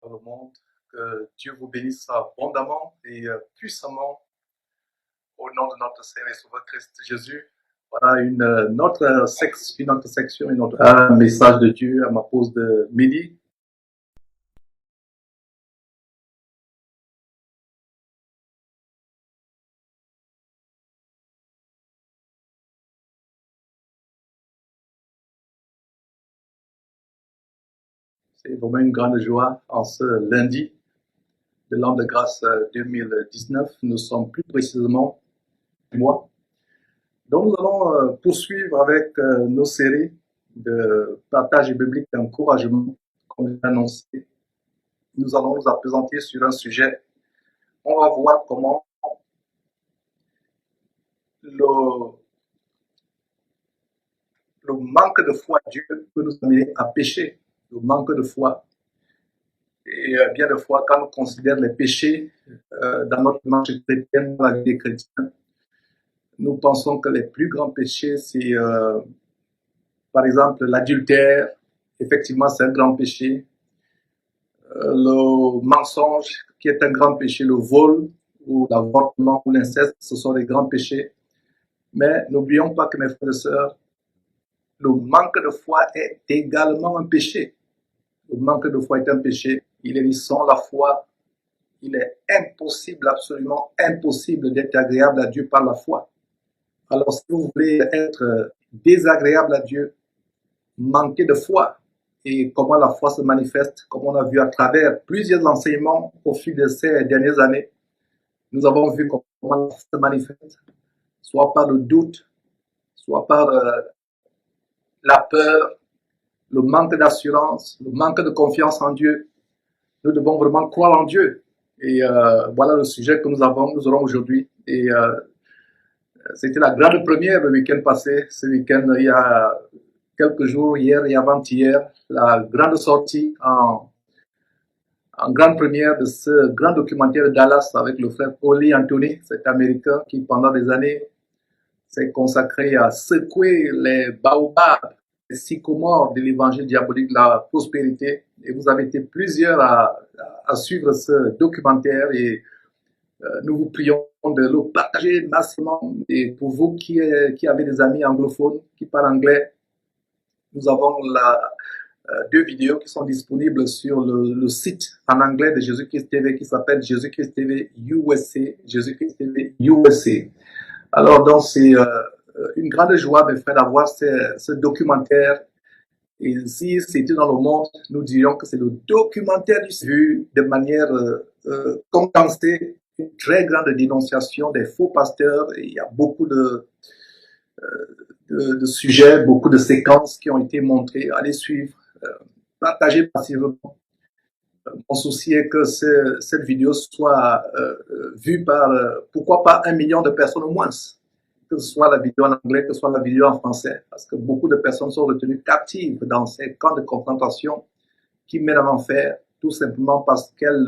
dans le monde. Que Dieu vous bénisse abondamment et puissamment au nom de notre Seigneur et Sauveur Christ Jésus. Voilà une autre section, une autre message de Dieu à ma pause de midi. C'est vraiment une grande joie en ce lundi de l'an de grâce 2019. Nous sommes plus précisément du mois. Donc nous allons poursuivre avec nos séries de partage biblique d'encouragement, comme j'ai annoncé. Nous allons nous appesantir sur un sujet. On va voir comment le manque de foi à Dieu peut nous amener à pécher. Le manque de foi. Et bien de fois, quand on considère les péchés dans notre marche chrétienne, dans la vie des chrétiens, nous pensons que les plus grands péchés, c'est par exemple l'adultère. Effectivement, c'est un grand péché. Le mensonge, qui est un grand péché, le vol, ou l'avortement, ou l'inceste, ce sont des grands péchés. Mais n'oublions pas que, mes frères et sœurs, le manque de foi est également un péché. Le manque de foi est un péché. Il est dit sans la foi, il est impossible, absolument impossible d'être agréable à Dieu par la foi. Alors, si vous voulez être désagréable à Dieu, manquez de foi. Et comment la foi se manifeste, comme on a vu à travers plusieurs enseignements au fil de ces dernières années, nous avons vu comment la foi se manifeste, soit par le doute, soit par la peur, le manque d'assurance, le manque de confiance en Dieu. Nous devons vraiment croire en Dieu. Et voilà le sujet que nous aurons aujourd'hui. Et c'était la grande première le week-end passé. Ce week-end, il y a quelques jours, hier et avant-hier, la grande sortie en grande première de ce grand documentaire de Dallas avec le frère Oli Anthony, cet Américain qui pendant des années s'est consacré à secouer les baobabs, les sycomores de l'évangile diabolique de la prospérité. Et vous avez été plusieurs à suivre ce documentaire et nous vous prions de le partager massivement. Et pour vous qui avez des amis anglophones qui parlent anglais, nous avons deux vidéos qui sont disponibles sur le site en anglais de Jésus-Christ TV qui s'appelle Jésus-Christ TV USA. Jésus-Christ TV USA. Alors, donc, c'est une grande joie, mes frères, d'avoir ce documentaire. Et si c'était dans le monde, nous dirions que c'est le documentaire vu de manière condensée, une très grande dénonciation des faux pasteurs. Et il y a beaucoup de sujets, beaucoup de séquences qui ont été montrées. Allez suivre, partagez passivement. Mon souci est que cette vidéo soit vue par, pourquoi pas 1 million de personnes au moins, que ce soit la vidéo en anglais, que ce soit la vidéo en français, parce que beaucoup de personnes sont retenues captives dans ces camps de confrontation qui mènent en enfer, tout simplement parce qu'elles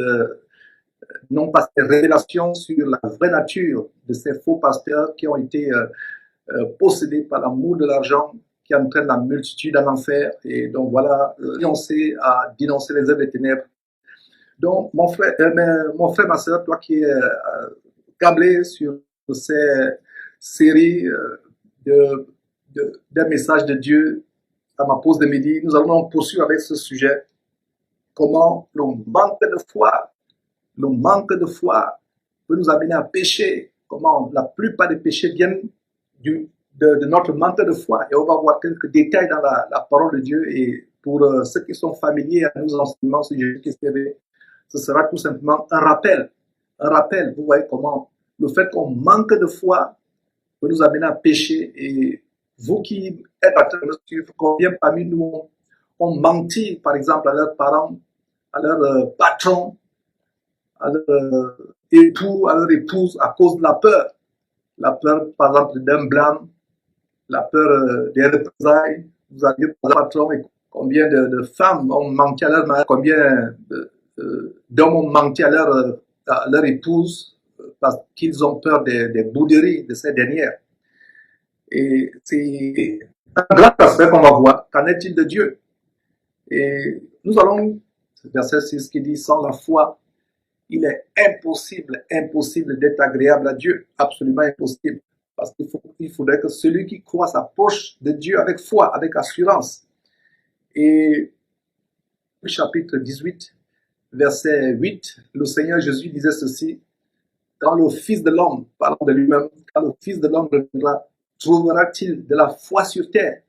n'ont pas ces révélations sur la vraie nature de ces faux pasteurs qui ont été possédés par l'amour de l'argent, qui entraîne la multitude en enfer. Et donc voilà, à dénoncer les œuvres des ténèbres. Donc, mon frère, ma soeur, toi qui es câblé sur ces séries d'un message de Dieu à ma pause de midi, nous allons poursuivre avec ce sujet. Comment le manque de foi peut nous amener à pécher. Comment la plupart des péchés viennent de notre manque de foi. Et on va voir quelques détails dans la parole de Dieu. Et pour ceux qui sont familiers à nos enseignements sur Jésus-Christ TV, ce sera tout simplement un rappel. Un rappel, vous voyez comment le fait qu'on manque de foi peut nous amener à pécher. Et vous qui êtes en train de nous suivre, combien parmi nous ont menti, par exemple, à leurs parents, à leurs patrons, à leur époux, à leur épouse, à cause de la peur. La peur, par exemple, d'un blâme, la peur des représailles. Vous aviez par exemple, patron, et combien de femmes ont menti à leur mari, combien d'hommes ont menti à leur épouse parce qu'ils ont peur des bouderies de ces dernières. Et c'est un grand aspect qu'on va voir. Qu'en est-il de Dieu? Et nous allons verset 6 qui dit, sans la foi, il est impossible d'être agréable à Dieu, absolument impossible. Parce qu'il faudrait que celui qui croit s'approche de Dieu avec foi, avec assurance. Et chapitre 18, verset 8, le Seigneur Jésus disait ceci, quand le Fils de l'homme, parlant de lui-même, quand le Fils de l'homme reviendra, trouvera-t-il de la foi sur terre?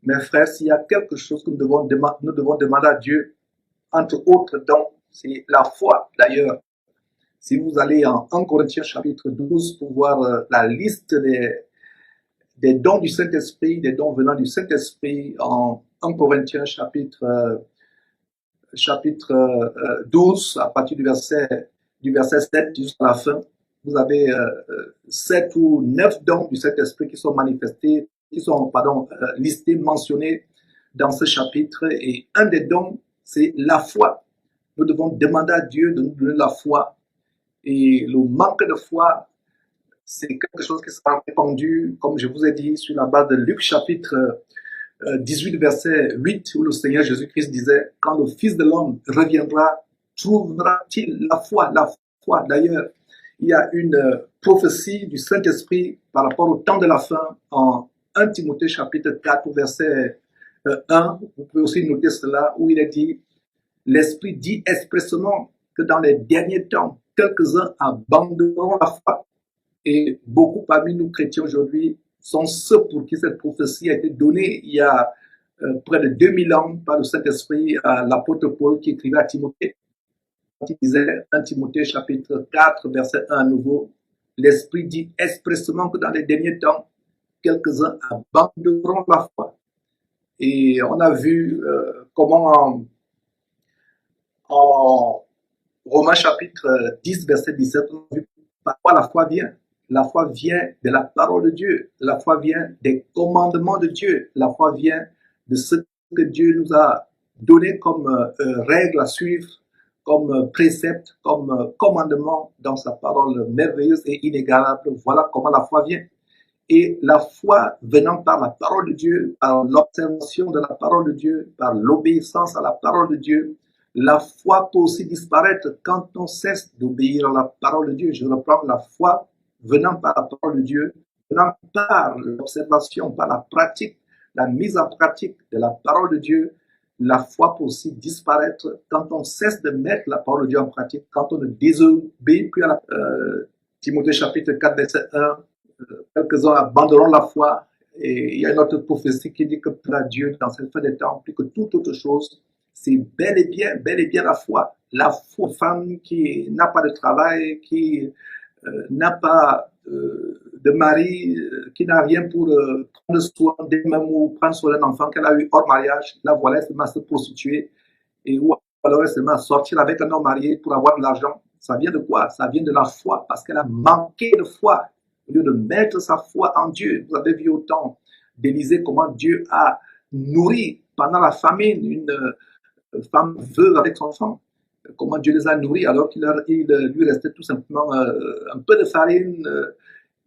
Mes frères, s'il y a quelque chose que nous devons demander à Dieu, entre autres dons, c'est la foi. D'ailleurs, si vous allez en 1 Corinthiens chapitre 12 pour voir la liste des dons du Saint-Esprit, des dons venant du Saint-Esprit, en 1 Corinthiens chapitre 12, à partir du verset 7 jusqu'à la fin, vous avez 7 ou 9 dons du Saint-Esprit qui sont manifestés, listés, mentionnés dans ce chapitre. Et un des dons, c'est la foi. Nous devons demander à Dieu de nous donner la foi. Et le manque de foi, c'est quelque chose qui sera répandu, comme je vous ai dit, sur la base de Luc chapitre 18, verset 8, où le Seigneur Jésus-Christ disait, quand le Fils de l'homme reviendra, trouvera-t-il la foi? La foi. D'ailleurs, il y a une prophétie du Saint-Esprit par rapport au temps de la fin en 1 Timothée chapitre 4, verset 1. Vous pouvez aussi noter cela, où il est dit, l'Esprit dit expressément que dans les derniers temps, quelques-uns abandonneront la foi. Et beaucoup parmi nous chrétiens aujourd'hui sont ceux pour qui cette prophétie a été donnée il y a près de 2000 ans par le Saint-Esprit à l'apôtre Paul qui écrivait à Timothée. Il disait 1 Timothée chapitre 4, verset 1 à nouveau, l'Esprit dit expressément que dans les derniers temps, quelques-uns abandonneront la foi. Et on a vu comment en Romains chapitre 10, verset 17, on a vu par quoi la foi vient. La foi vient de la parole de Dieu. La foi vient des commandements de Dieu. La foi vient de ce que Dieu nous a donné comme règle à suivre, comme précepte, comme commandement dans sa parole merveilleuse et inégalable. Voilà comment la foi vient. Et la foi venant par la parole de Dieu, par l'observation de la parole de Dieu, par l'obéissance à la parole de Dieu, la foi peut aussi disparaître quand on cesse d'obéir à la parole de Dieu. Je reprends la foi venant par la parole de Dieu, venant par l'observation, par la pratique, la mise en pratique de la parole de Dieu. La foi peut aussi disparaître quand on cesse de mettre la parole de Dieu en pratique, quand on ne désobéit plus à la Timothée chapitre 4, verset 1, quelques-uns abandonneront la foi. Et il y a une autre prophétie qui dit que pour Dieu, dans cette fin des temps, plus que toute autre chose, c'est bel et bien la foi. La foi, femme qui n'a pas de travail, qui n'a pas de mari, qui n'a rien pour prendre soin d'elle-même ou prendre soin d'un enfant qu'elle a eu hors mariage, là voilà, elle se met à se prostituer, et ou alors elle se met à sortir avec un homme marié pour avoir de l'argent. Ça vient de quoi? Ça vient de la foi, parce qu'elle a manqué de foi. Au lieu de mettre sa foi en Dieu, vous avez vu au temps d'Élisée comment Dieu a nourri pendant la famine une femme veuve avec son enfant. Comment Dieu les a nourris alors qu'il lui restait tout simplement un peu de farine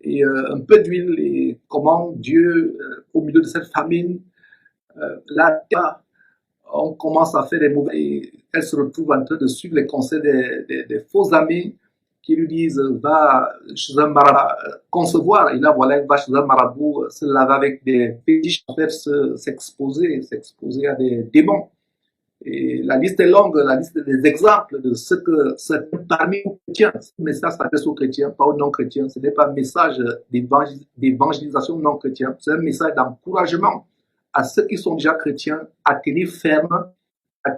et un peu d'huile. Et comment Dieu, au milieu de cette famine, là, on commence à faire des mauvais. Et elle se retrouve en train de suivre les conseils des faux amis qui lui disent va chez un marabout concevoir. Et là, voilà, elle va chez un marabout se laver avec des fétiches, s'exposer à des démons. Et la liste est longue, la liste des exemples de ce que certains parmi nous chrétiens, ce message s'adresse aux chrétiens, pas aux non-chrétiens. Ce n'est pas un message d'évangélisation non-chrétien, c'est un message d'encouragement à ceux qui sont déjà chrétiens à tenir ferme, à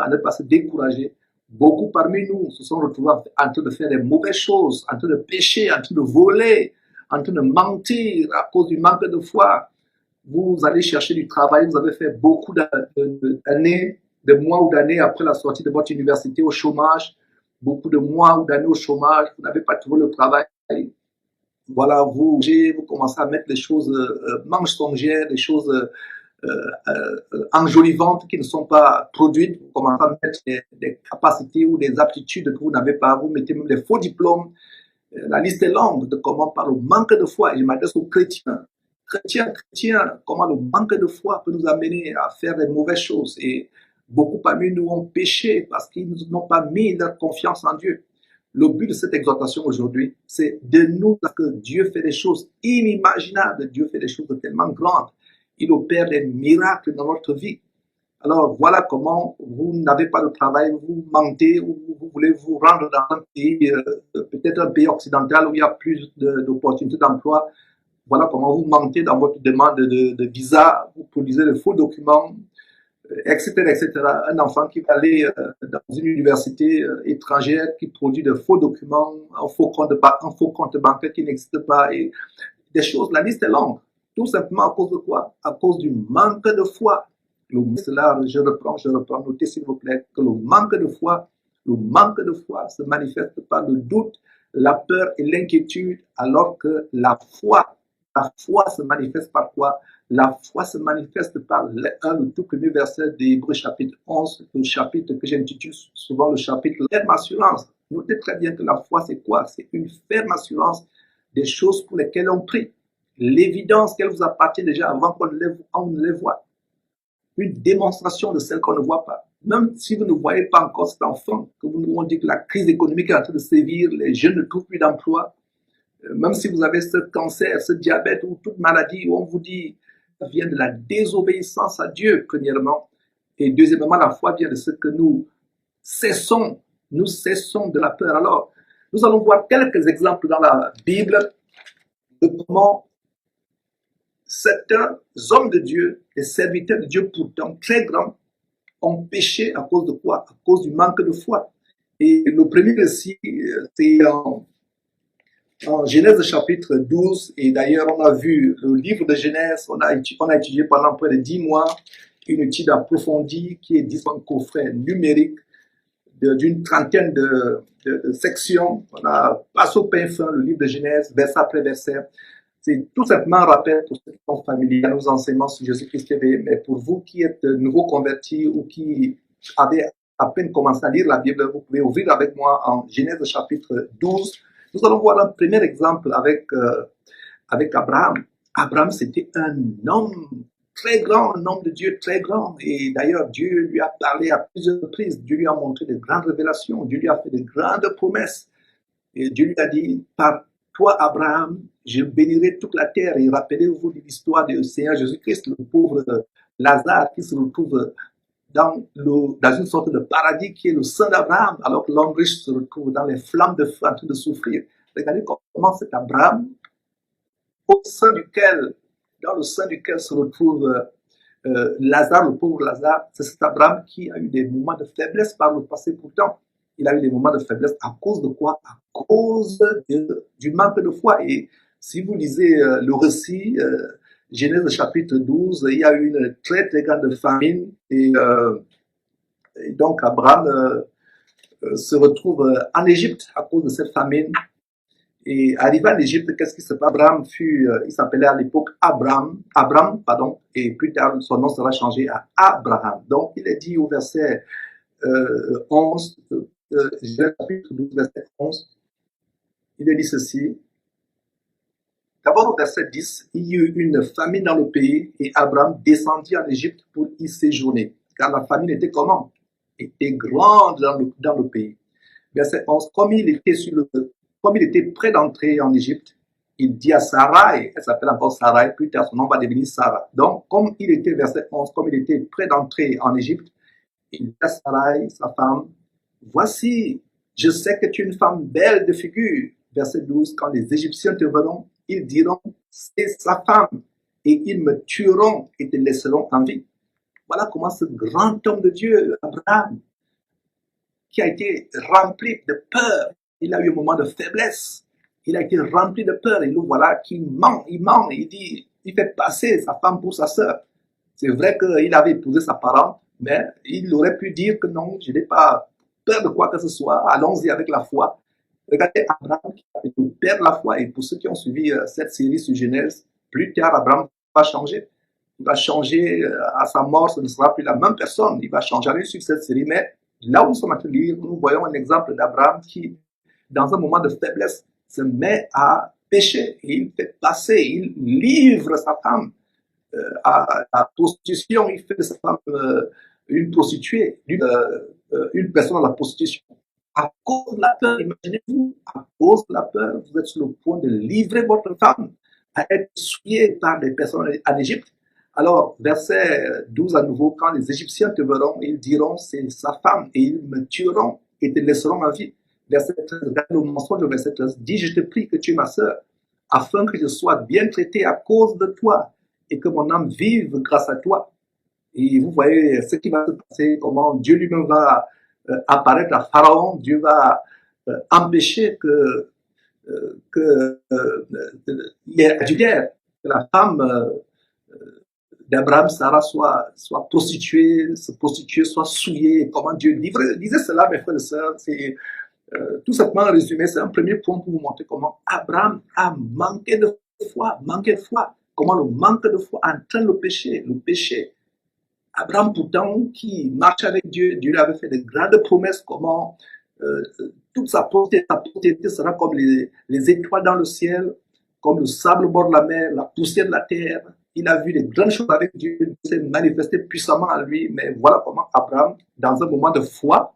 ne pas se décourager. Beaucoup parmi nous se sont retrouvés en train de faire des mauvaises choses, en train de pécher, en train de voler, en train de mentir à cause du manque de foi. Vous allez chercher du travail, vous avez fait beaucoup d'années, de mois ou d'années après la sortie de votre université au chômage, beaucoup de mois ou d'années au chômage, vous n'avez pas trouvé le travail. Voilà, vous commencez à mettre des choses mensongères, des choses enjolivantes qui ne sont pas produites. Vous commencez à mettre des capacités ou des aptitudes que vous n'avez pas. Vous mettez même des faux diplômes. La liste est longue de comment par le manque de foi, et je m'adresse aux chrétiens, comment le manque de foi peut nous amener à faire des mauvaises choses. Et Beaucoup parmi nous ont péché parce qu'ils n'ont pas mis leur confiance en Dieu. Le but de cette exhortation aujourd'hui, c'est de nous dire que Dieu fait des choses inimaginables, Dieu fait des choses tellement grandes. Il opère des miracles dans notre vie. Alors voilà comment vous n'avez pas de travail, vous mentez ou vous voulez vous rendre dans un pays, peut-être un pays occidental où il y a plus d'opportunités d'emploi. Voilà comment vous mentez dans votre demande de visa, vous produisez de faux documents, etc., etc. Un enfant qui va aller dans une université étrangère qui produit de faux documents, un faux compte bancaire qui n'existe pas, et des choses, la liste est longue. Tout simplement à cause de quoi? À cause du manque de foi. Cela, je reprends, notez s'il vous plaît, que le manque de foi se manifeste par le doute, la peur et l'inquiétude, alors que la foi se manifeste par quoi? La foi se manifeste par le tout premier verset d'Hébreux chapitre 11, le chapitre que j'intitule souvent le chapitre ferme assurance. Notez très bien que la foi, c'est quoi? C'est une ferme assurance des choses pour lesquelles on prie. L'évidence qu'elle vous appartient déjà avant qu'on ne les voit. Une démonstration de celle qu'on ne voit pas. Même si vous ne voyez pas encore cet enfant, que vous nous dit que la crise économique est en train de sévir, les jeunes ne trouvent plus d'emploi, même si vous avez ce cancer, ce diabète ou toute maladie où on vous dit ça vient de la désobéissance à Dieu, premièrement, et deuxièmement, la foi vient de ce que nous cessons de la peur. Alors, nous allons voir quelques exemples dans la Bible de comment certains hommes de Dieu, des serviteurs de Dieu pourtant très grands, ont péché à cause de quoi? À cause du manque de foi. Et le premier récit, c'est en Genèse chapitre 12, et d'ailleurs on a vu le livre de Genèse, on a étudié pendant près de 10 mois une étude approfondie qui est disponible en coffret numérique d'une trentaine de sections. On a passé au pain fin le livre de Genèse, verset après verset. C'est tout simplement un rappel pour ceux qui sont familiers à nos enseignements sur Jésus-Christ TV, mais pour vous qui êtes nouveaux convertis ou qui avez à peine commencé à lire la Bible, vous pouvez ouvrir avec moi en Genèse chapitre 12. Nous allons voir un premier exemple avec Abraham. Abraham, c'était un homme très grand, un homme de Dieu très grand. Et d'ailleurs, Dieu lui a parlé à plusieurs reprises. Dieu lui a montré de grandes révélations. Dieu lui a fait de grandes promesses. Et Dieu lui a dit, par toi, Abraham, je bénirai toute la terre. Et rappelez-vous de l'histoire du Seigneur Jésus-Christ, le pauvre Lazare qui se retrouve dans une sorte de paradis qui est le sein d'Abraham, alors que l'homme riche se retrouve dans les flammes de feu en train de souffrir. Regardez comment cet Abraham, dans le sein duquel se retrouve Lazare, le pauvre Lazare, c'est cet Abraham qui a eu des moments de faiblesse par le passé. Pourtant, il a eu des moments de faiblesse à cause de quoi? À cause du manque de foi. Et si vous lisez le récit, Genèse chapitre 12, il y a eu une très très grande famine et donc Abraham se retrouve en Égypte à cause de cette famine. Et arrivé en Égypte, qu'est-ce qui se passe? Abraham il s'appelait à l'époque Abram, et plus tard son nom sera changé à Abraham. Donc il est dit au verset 11, Genèse chapitre 12, verset 11, il est dit ceci. D'abord au verset 10, il y eut une famine dans le pays et Abraham descendit en Égypte pour y séjourner. Car la famine était comment? Était grande dans le pays. Verset 11, comme il était près d'entrer en Égypte, il dit à Sarai, elle s'appelle encore Sarai, plus tard son nom va devenir Sarah. Donc, comme il était, verset 11, comme il était près d'entrer en Égypte, il dit à Sarai, sa femme, voici, je sais que tu es une femme belle de figure. Verset 12, quand les Égyptiens te verront, ils diront, c'est sa femme, et ils me tueront et te laisseront en vie. Voilà comment ce grand homme de Dieu, Abraham, qui a été rempli de peur, il a eu un moment de faiblesse, il a été rempli de peur, et nous voilà qui ment, il dit, il fait passer sa femme pour sa sœur. C'est vrai qu'il avait épousé sa parente, mais il aurait pu dire que non, je n'ai pas peur de quoi que ce soit, allons-y avec la foi. Regardez Abraham qui a été père de la foi, et pour ceux qui ont suivi cette série sur Genèse, plus tard Abraham va changer. Il va changer à sa mort, ce ne sera plus la même personne, il va changer à l'issue de cette série, mais là où nous sommes en train de lire, nous voyons un exemple d'Abraham qui, dans un moment de faiblesse, se met à pécher, et il fait passer, il livre sa femme à la prostitution, il fait de sa femme une prostituée, une personne à la prostitution. À cause de la peur, imaginez-vous, à cause de la peur, vous êtes sur le point de livrer votre femme à être souillée par des personnes en Égypte. Alors, verset 12 à nouveau, quand les Égyptiens te verront, ils diront, c'est sa femme, et ils me tueront et te laisseront en vie. Verset 13, le mensonge, verset 13, dis, je te prie que tu es ma sœur, afin que je sois bien traité à cause de toi, et que mon âme vive grâce à toi. Et vous voyez ce qui va se passer, comment Dieu lui-même va apparaître à Pharaon, Dieu va empêcher que les adultères, que la femme d'Abraham, Sarah, soit prostituée, soit souillée. Comment Dieu disait cela, mes frères et sœurs, c'est tout simplement résumé, c'est un premier point pour vous montrer comment Abraham a manqué de foi, comment le manque de foi entraîne le péché. Abraham, pourtant, qui marchait avec Dieu, Dieu lui avait fait de grandes promesses, comment toute sa postérité sera comme les étoiles dans le ciel, comme le sable au bord de la mer, la poussière de la terre. Il a vu des grandes choses avec Dieu, Dieu s'est manifesté puissamment à lui, mais voilà comment Abraham, dans un moment de foi,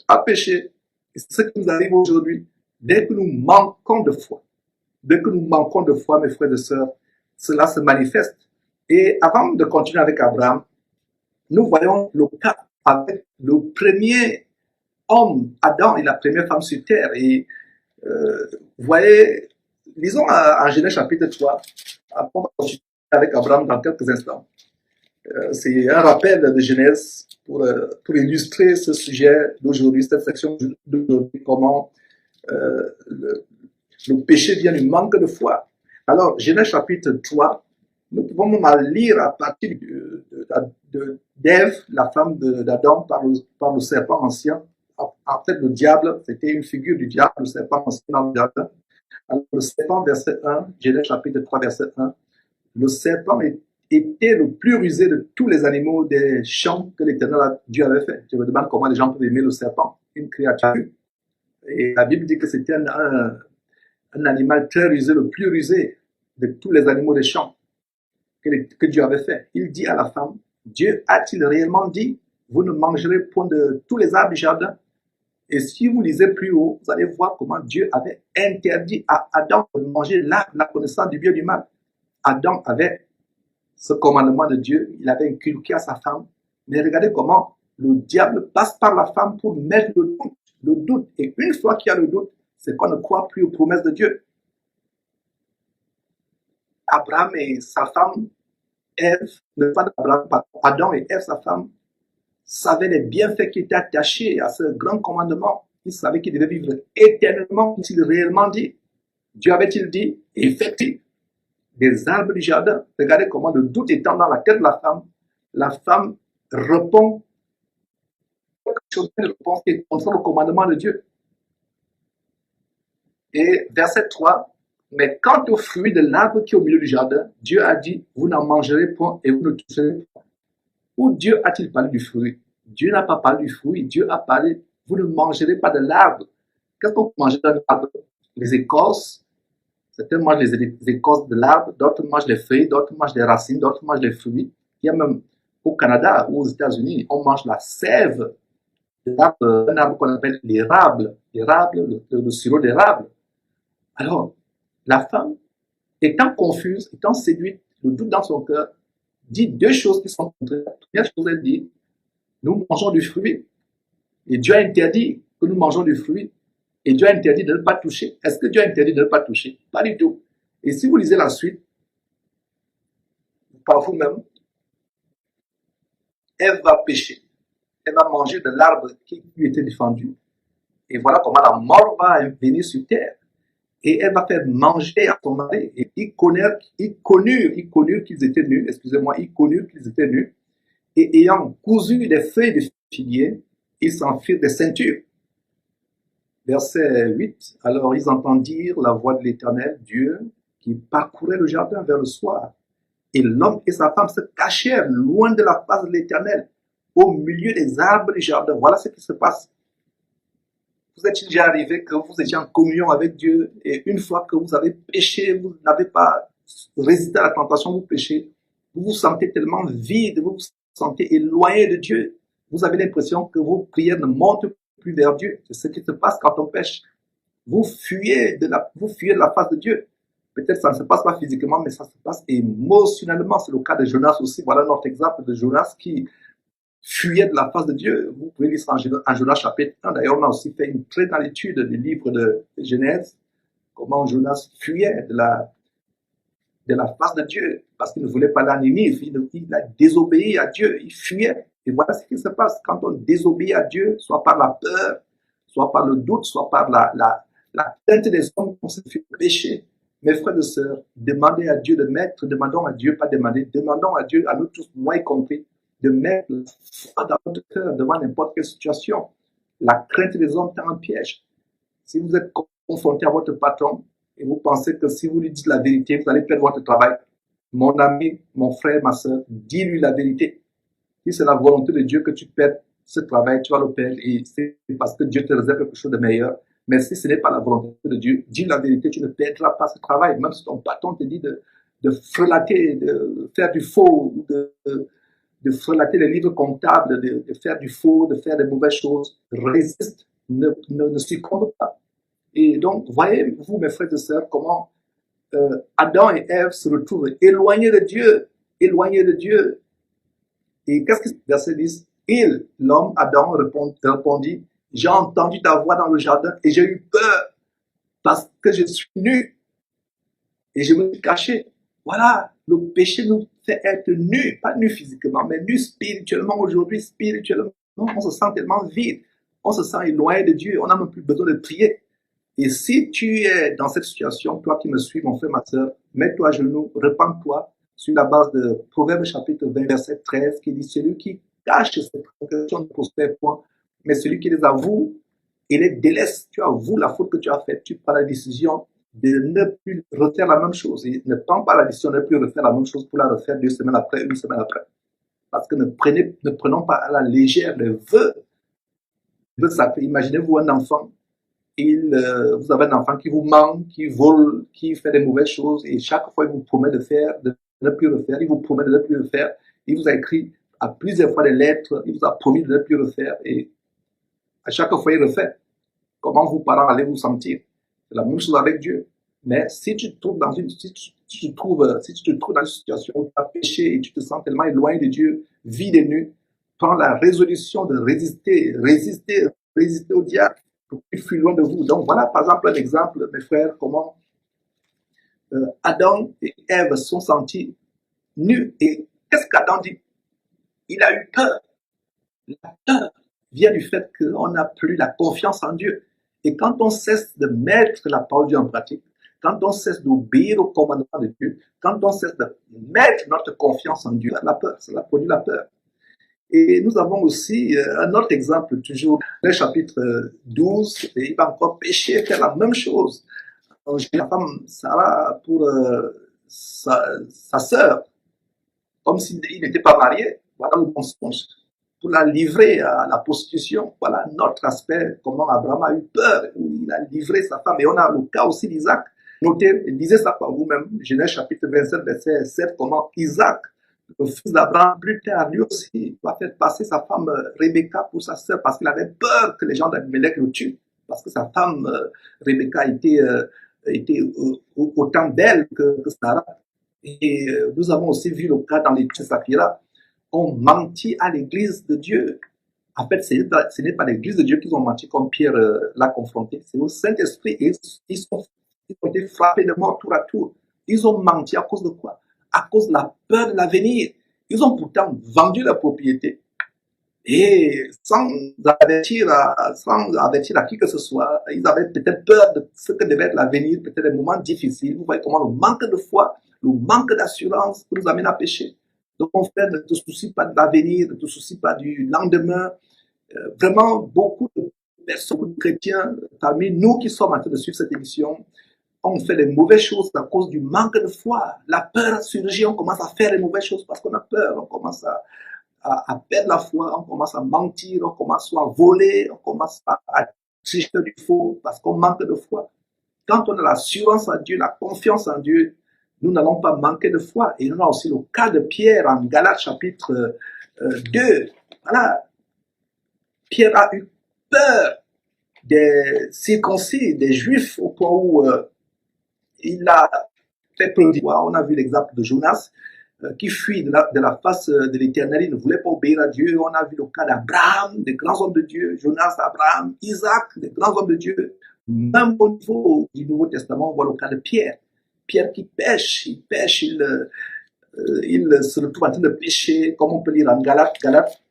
a péché. Et c'est ce qui nous arrive aujourd'hui. Dès que nous manquons de foi, mes frères et sœurs, cela se manifeste. Et avant de continuer avec Abraham, nous voyons le cas avec le premier homme, Adam, et la première femme sur terre. Et vous voyez, lisons en Genèse chapitre 3, après on va continuer avec Abraham dans quelques instants. C'est un rappel de Genèse pour illustrer ce sujet d'aujourd'hui, cette section d'aujourd'hui, comment le péché vient du manque de foi. Alors, Genèse chapitre 3, nous pouvons même lire à partir d'Ève, la femme d'Adam, par le serpent ancien. En fait, le diable, c'était une figure du diable, le serpent ancien dans le jardin. Alors, le serpent, verset 1, Genèse chapitre 3, verset 1, le serpent était le plus rusé de tous les animaux des champs que l'Éternel Dieu avait fait. Je me demande comment les gens peuvent aimer le serpent, une créature. Et la Bible dit que c'était un animal très rusé, le plus rusé de tous les animaux des champs que Dieu avait fait. Il dit à la femme, Dieu a-t-il réellement dit, vous ne mangerez point de tous les arbres du jardin? Et si vous lisez plus haut, vous allez voir comment Dieu avait interdit à Adam de manger l'arbre de la connaissance du bien et du mal. Adam avait ce commandement de Dieu, il avait inculqué à sa femme. Mais regardez comment le diable passe par la femme pour mettre le doute. Et une fois qu'il y a le doute, c'est qu'on ne croit plus aux promesses de Dieu. Abraham et sa femme, Ève, Adam et Ève, sa femme, savaient les bienfaits qui étaient attachés à ce grand commandement. Ils savaient qu'ils devaient vivre éternellement, qu'il réellement dit. Dieu avait-il dit, effectivement, des arbres du jardin. Regardez comment le doute étant dans la tête de la femme répond quelque chose, elle répond qui est contre le commandement de Dieu. Et verset 3, mais quant au fruit de l'arbre qui est au milieu du jardin, Dieu a dit, vous n'en mangerez point et vous ne toucherez point. Où Dieu a-t-il parlé du fruit? Dieu n'a pas parlé du fruit, Dieu a parlé, vous ne mangerez pas de l'arbre. Qu'est-ce qu'on peut manger dans l'arbre? Les écorces. Certains mangent les écorces de l'arbre, d'autres mangent les feuilles, d'autres mangent les racines, d'autres mangent les fruits. Il y a même au Canada ou aux États-Unis, on mange la sève de l'arbre, un arbre qu'on appelle l'érable, le sirop d'érable. Alors, la femme, étant confuse, étant séduite, le doute dans son cœur, dit deux choses qui sont contraires. La première chose, elle dit, nous mangeons du fruit. Et Dieu a interdit que nous mangeons du fruit. Et Dieu a interdit de ne pas toucher. Est-ce que Dieu a interdit de ne pas toucher? Pas du tout. Et si vous lisez la suite, par vous-même, elle va pécher. Elle va manger de l'arbre qui lui était défendu. Et voilà comment la mort va venir sur terre. Et elle va faire manger à son mari. Et ils connurent qu'ils étaient nus. Excusez-moi, ils connurent qu'ils étaient nus. Et ayant cousu des feuilles de figuier, ils s'en firent des ceintures. Verset 8, alors ils entendirent la voix de l'Éternel, Dieu, qui parcourait le jardin vers le soir. Et l'homme et sa femme se cachèrent loin de la face de l'Éternel, au milieu des arbres du jardin. Voilà ce qui se passe. Vous êtes déjà arrivé que vous étiez en communion avec Dieu et une fois que vous avez péché, vous n'avez pas résisté à la tentation, vous péchez, vous vous sentez tellement vide, vous vous sentez éloigné de Dieu. Vous avez l'impression que vos prières ne montent plus vers Dieu. C'est ce qui se passe quand on pêche. Vous fuyez de la face de Dieu. Peut-être ça ne se passe pas physiquement, mais ça se passe émotionnellement. C'est le cas de Jonas aussi. Voilà notre exemple de Jonas qui fuyait de la face de Dieu. Vous pouvez lire ça en Jonas chapitre 1. D'ailleurs, on a aussi fait une très grande étude du livre de Genèse, comment Jonas fuyait de la face de Dieu, parce qu'il ne voulait pas la Ninive. Il a désobéi à Dieu, il fuyait. Et voilà ce qui se passe quand on désobéit à Dieu, soit par la peur, soit par le doute, soit par la crainte des hommes qu'on se fait pécher. Mes frères et sœurs, demandez à Dieu de mettre, demandons à Dieu, pas demander, demandons à Dieu, à nous tous, moi y compris, de mettre la foi dans notre cœur devant n'importe quelle situation. La crainte des hommes est un piège. Si vous êtes confronté à votre patron et vous pensez que si vous lui dites la vérité, vous allez perdre votre travail, mon ami, mon frère, ma soeur, dis-lui la vérité. Si c'est la volonté de Dieu que tu perds ce travail, tu vas le perdre et c'est parce que Dieu te réserve quelque chose de meilleur. Mais si ce n'est pas la volonté de Dieu, dis la vérité, tu ne perdras pas ce travail. Même si ton patron te dit de frelater, de faire du faux, de frelater les livres comptables, de faire du faux, de faire des mauvaises choses, résiste, ne succombe pas. Et donc, voyez-vous, mes frères et sœurs, comment Adam et Ève se retrouvent éloignés de Dieu, éloignés de Dieu. Et qu'est-ce que le verset dit? L'homme, Adam, répondit, j'ai entendu ta voix dans le jardin et j'ai eu peur parce que je suis nu et je me suis caché. Voilà, le péché nous fait être nus, pas nus physiquement, mais nus spirituellement. Aujourd'hui, spirituellement, on se sent tellement vide, on se sent éloigné de Dieu, on n'a même plus besoin de prier. Et si tu es dans cette situation, toi qui me suis, mon frère, ma soeur, mets-toi à genoux, repens-toi sur la base de Proverbes chapitre 20, verset 13, qui dit, celui qui cache ses transgressions ne prospère point, mais celui qui les avoue et les délaisse, tu avoues la faute que tu as faite, tu prends la décision de ne plus refaire la même chose. Et ne prends pas la décision de ne plus refaire la même chose pour la refaire 2 semaines après, 1 semaine après. Parce que ne prenons pas à la légère les vœux. Imaginez-vous un enfant. Vous avez un enfant qui vous ment, qui vole, qui fait des mauvaises choses, et chaque fois il vous promet de ne plus le faire, il vous promet de ne plus le faire, il vous a écrit à plusieurs fois des lettres, il vous a promis de ne plus le faire, et à chaque fois il refait. Comment vous, parents, allez vous sentir? C'est la même chose avec Dieu. Mais si tu te trouves dans une situation où tu as péché et tu te sens tellement éloigné de Dieu, vide et nu, prends la résolution de résister au diable pour qu'il fuit loin de vous. Donc voilà par exemple un exemple, mes frères, comment Adam et Ève sont sentis nus. Et qu'est-ce qu'Adam dit? Il a eu peur. La peur vient du fait qu'on n'a plus la confiance en Dieu. Et quand on cesse de mettre la parole de Dieu en pratique, quand on cesse d'obéir au commandement de Dieu, quand on cesse de mettre notre confiance en Dieu, la peur, cela produit la peur. Et nous avons aussi un autre exemple, toujours dans le chapitre 12, et il va encore pécher, faire la même chose. La femme Sarah pour sa sœur, comme s'il n'était pas marié, voilà le mensonge, pour la livrer à la prostitution. Voilà notre aspect, comment Abraham a eu peur, où il a livré sa femme. Et on a le cas aussi d'Isaac. Notez, lisez ça par vous-même, Genèse chapitre 27, verset 7, comment Isaac, le fils d'Abraham, plus tard, lui aussi, va faire passer sa femme Rebecca pour sa sœur, parce qu'il avait peur que les gens d'Abimelech le tuent, parce que sa femme Rebecca était autant belle que Sarah. Et nous avons aussi vu le cas dans les Saphira. On mentit à l'église de Dieu. En fait, ce n'est pas l'église de Dieu qu'ils ont menti comme Pierre l'a confronté. C'est au Saint-Esprit. Et ils ont été frappés de mort tour à tour. Ils ont menti à cause de quoi? À cause de la peur de l'avenir. Ils ont pourtant vendu la propriété. Et sans avertir à qui que ce soit, ils avaient peut-être peur de ce que devait être l'avenir, peut-être des moments difficiles. Vous voyez comment le manque de foi, le manque d'assurance nous amène à pécher. Donc, mon frère, ne te soucie pas de l'avenir, ne te soucie pas du lendemain. Vraiment, beaucoup de personnes, beaucoup de chrétiens, parmi nous qui sommes en train de suivre cette émission, on fait les mauvaises choses à cause du manque de foi. La peur surgit, on commence à faire les mauvaises choses parce qu'on a peur, on commence à perdre la foi, on commence à mentir, on commence à voler, on commence à tricher du faux parce qu'on manque de foi. Quand on a l'assurance en Dieu, la confiance en Dieu, nous n'allons pas manquer de foi. Et on a aussi le cas de Pierre en Galates chapitre 2, voilà, Pierre a eu peur des circoncis, des juifs, au point où il a fait preuve. On a vu l'exemple de Jonas qui fuit de la face de l'Éternel, il ne voulait pas obéir à Dieu. On a vu le cas d'Abraham, des grands hommes de Dieu, Jonas, Abraham, Isaac, des grands hommes de Dieu. Même au niveau du Nouveau Testament, on voit le cas de Pierre. Pierre qui pêche, il se retrouve en train de pécher, comme on peut lire en Galates.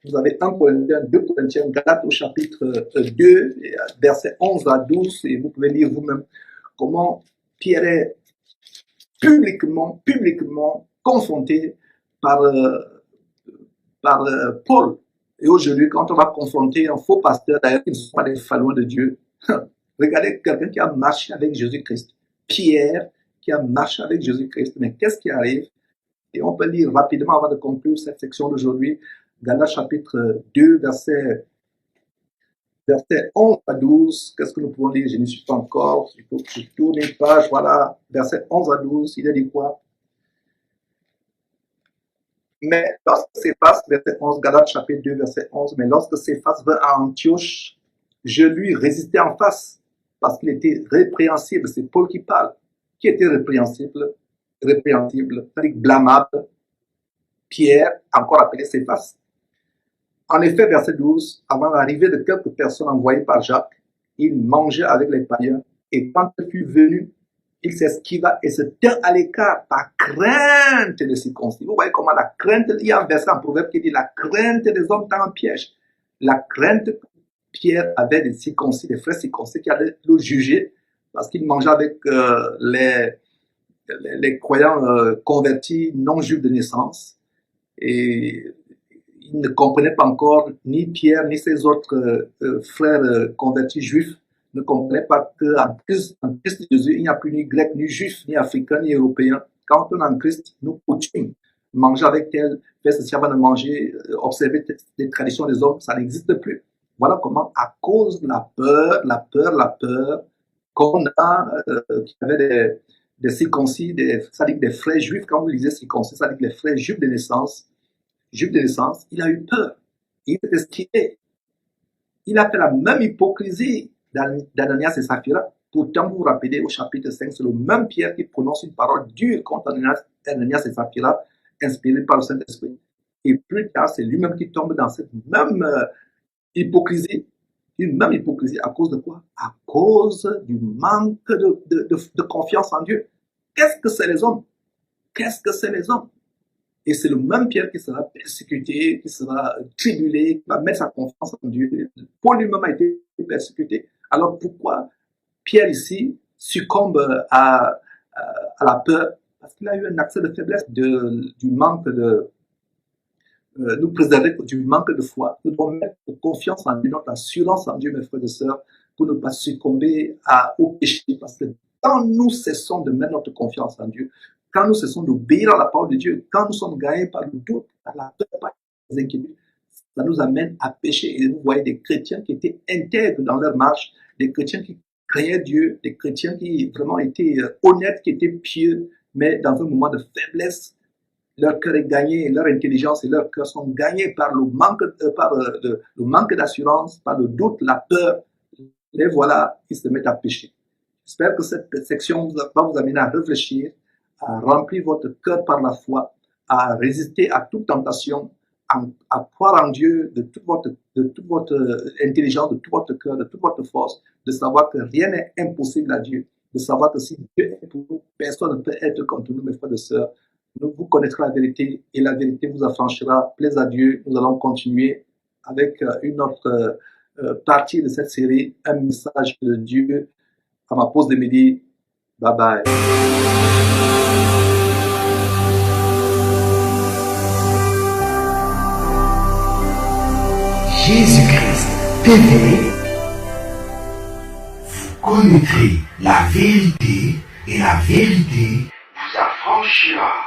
Vous avez 1 Corinthiens, 2 Corinthiens, Galates au chapitre 2, versets 11 à 12, et vous pouvez lire vous-même comment Pierre est publiquement confronté par Paul. Et aujourd'hui, quand on va confronter un faux pasteur, d'ailleurs, qui ne sont pas des falloirs de Dieu, regardez quelqu'un qui a marché avec Jésus-Christ. Pierre, qui a marché avec Jésus-Christ. Mais qu'est-ce qui arrive? Et on peut lire rapidement avant de conclure cette section d'aujourd'hui, Galates chapitre 2, verset 11 à 12. Qu'est-ce que nous pouvons lire? Je n'y suis pas encore. Il faut que je tourne une page. Voilà, verset 11 à 12. Il a dit quoi? Mais lorsque Céphas, verset 11, Galates chapitre 2, verset 11, mais lorsque Céphas vint à Antioche, je lui résistais en face parce qu'il était répréhensible. C'est Paul qui parle. Qui était répréhensible? C'est-à-dire blâmable. Pierre, encore appelé Céphas. En effet, verset 12, avant l'arrivée de quelques personnes envoyées par Jacques, il mangeait avec les païens, et quand il fut venu, il s'esquiva et se tint à l'écart par crainte de circoncis. Vous voyez comment la crainte, il y a un verset en Proverbe qui dit la crainte des hommes tend un piège. La crainte que Pierre avait des circoncis, des frères circoncis qui allaient le juger parce qu'il mangeait avec les croyants convertis non juifs de naissance. Et il ne comprenait pas encore, ni Pierre, ni ses autres frères convertis juifs, ne comprenaient pas qu'en Christ Jésus, il n'y a plus ni grec, ni juif, ni africain, ni européen. Quand on est en Christ, nous coutumes manger avec tel, faire ceci avant de manger, observer les traditions des hommes, ça n'existe plus. Voilà comment, à cause de la peur qu'on a, qui avait des circoncis, ça dit que des frères juifs, quand vous lisez circoncis, ça dit que les frères juifs de naissance, il a eu peur. Il s'est esquivé. Il a fait la même hypocrisie d'Ananias et Saphira. Pourtant, vous vous rappelez au chapitre 5, c'est le même Pierre qui prononce une parole dure contre Ananias et Saphira, inspiré par le Saint-Esprit. Et plus tard, c'est lui-même qui tombe dans cette même hypocrisie. Une même hypocrisie. À cause de quoi? À cause du manque de confiance en Dieu. Qu'est-ce que c'est les hommes? Et c'est le même Pierre qui sera persécuté, qui sera tribulé, qui va mettre sa confiance en Dieu. Paul lui-même a été persécuté. Alors pourquoi Pierre ici succombe à la peur? Parce qu'il a eu un accès de faiblesse du manque nous préserver du manque de foi. Nous devons mettre confiance en Dieu, notre assurance en Dieu, mes frères et sœurs, pour ne pas succomber au péché. Parce que quand nous cessons de mettre notre confiance en Dieu, quand nous cessons d'obéir à la parole de Dieu, quand nous sommes gagnés par le doute, par la peur, par les inquiétudes, ça nous amène à pécher. Et vous voyez des chrétiens qui étaient intègres dans leur marche, des chrétiens qui craignaient Dieu, des chrétiens qui vraiment étaient honnêtes, qui étaient pieux, mais dans un moment de faiblesse, leur cœur est gagné, leur intelligence et leur cœur sont gagnés par le manque d'assurance, par le doute, la peur. Et voilà, ils se mettent à pécher. J'espère que cette section va vous amener à réfléchir, à remplir votre cœur par la foi, à résister à toute tentation, à croire en Dieu de toute votre intelligence, de tout votre cœur, de toute votre force, de savoir que rien n'est impossible à Dieu, de savoir que si Dieu est pour nous, personne ne peut être contre nous, mes frères et sœurs. Vous connaîtrez la vérité et la vérité vous affranchira. Plaise à Dieu, nous allons continuer avec une autre partie de cette série, un message de Dieu à ma pause de midi. Bye bye. Jésus-Christ TV, vous connaîtrez la vérité et la vérité vous affranchira.